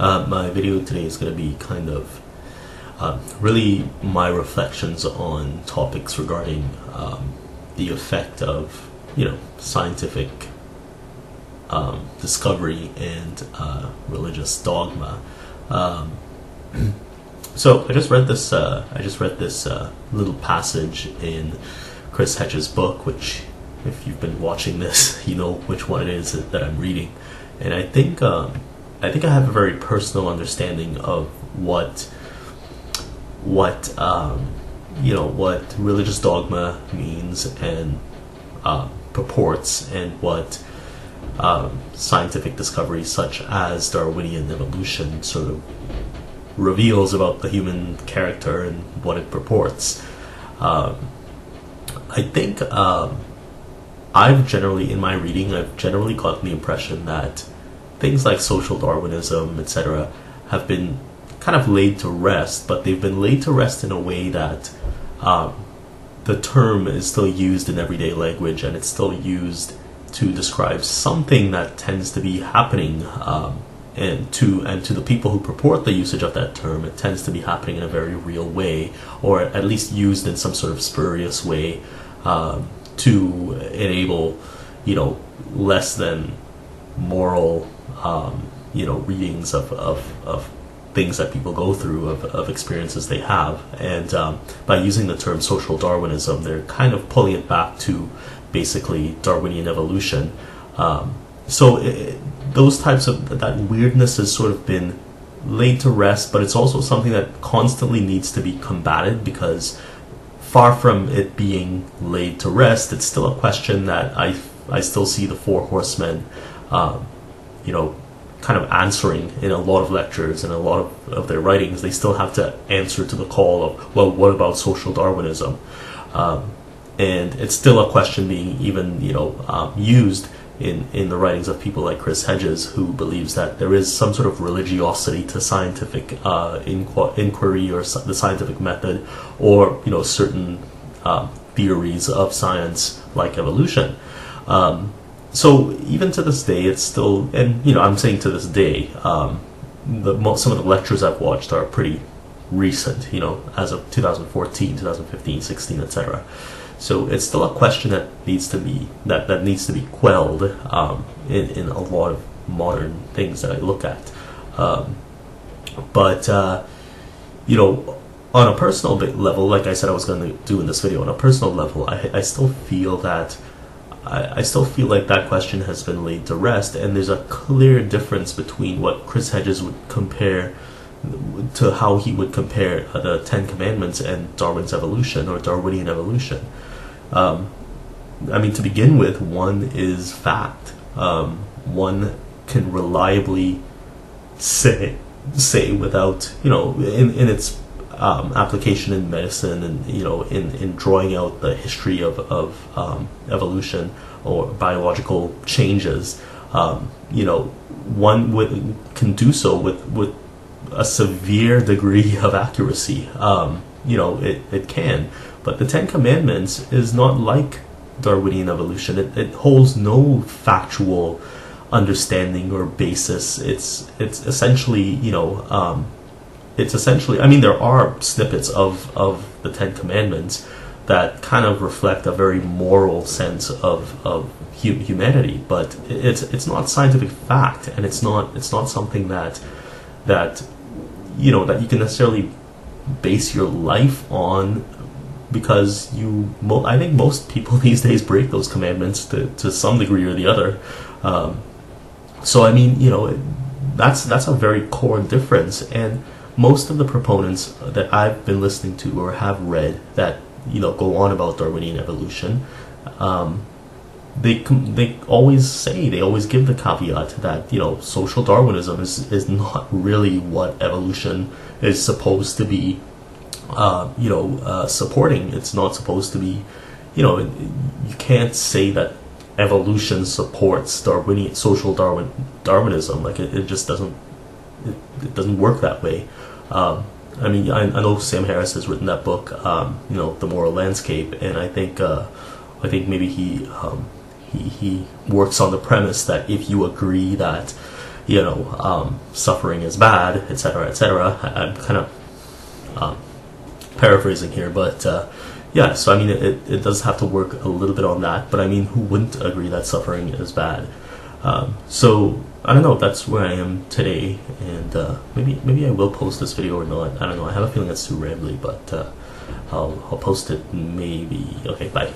My video today is going to be kind of really my reflections on topics regarding the effect of, scientific discovery and religious dogma. So I just read this. Little passage in Chris Hedges' book, which, if you've been watching this, you know which one it is that I'm reading, and I think I have a very personal understanding of what religious dogma means and purports, and what scientific discoveries such as Darwinian evolution sort of reveals about the human character and what it purports. I think in my reading, I've generally gotten the impression that things like social Darwinism, etc., have been kind of laid to rest, but they've been laid to rest in a way that the term is still used in everyday language, and it's still used to describe something that tends to be happening, and to the people who purport the usage of that term, it tends to be happening in a very real way, or at least used in some sort of spurious way, to enable, less than moral, readings of things that people go through, of experiences they have. And by using the term social Darwinism, they're kind of pulling it back to basically Darwinian evolution. Those types of, that weirdness has sort of been laid to rest, but it's also something that constantly needs to be combated, because far from it being laid to rest, it's still a question that I still see the Four Horsemen, kind of answering in a lot of lectures and a lot of their writings. They still have to answer to the call of, well, what about social Darwinism? And it's still a question being even, used in the writings of people like Chris Hedges, who believes that there is some sort of religiosity to scientific inquiry, or the scientific method, or certain theories of science like evolution. So even to this day, it's still, and I'm saying to this day, some of the lectures I've watched are pretty recent, as of 2014, 2015, 16, etc. So it's still a question that needs to be quelled in a lot of modern things that I look at. But on a personal level, like I said I was going to do in this video, on a personal level, I still feel that like that question has been laid to rest, and there's a clear difference between what Chris Hedges would compare to how he would compare the Ten Commandments and Darwin's evolution, or Darwinian evolution. To begin with, one is fact. One can reliably say without, in its application in medicine, and in drawing out the history of evolution or biological changes, one can do so with a severe degree of accuracy. It can. But the Ten Commandments is not like Darwinian evolution. It holds no factual understanding or basis. It's essentially, there are snippets of the Ten Commandments that kind of reflect a very moral sense of humanity, but it's not scientific fact, and it's not something that you can necessarily base your life on, because I think most people these days break those commandments to some degree or the other. That's a very core difference. And most of the proponents that I've been listening to or have read that go on about Darwinian evolution, they always give the caveat that social Darwinism is not really what evolution is supposed to be supporting. It's not supposed to be, you can't say that evolution supports social Darwinism. Like it just doesn't work that way. I know Sam Harris has written that book, The Moral Landscape, and I think maybe he works on the premise that if you agree that suffering is bad, etc., etc. I'm kind of paraphrasing here, but yeah, so I mean, it does have to work a little bit on that, but I mean, who wouldn't agree that suffering is bad? So I don't know, that's where I am today, and maybe I will post this video or not. I don't know, I have a feeling it's too rambly, but I'll post it maybe. Okay, bye.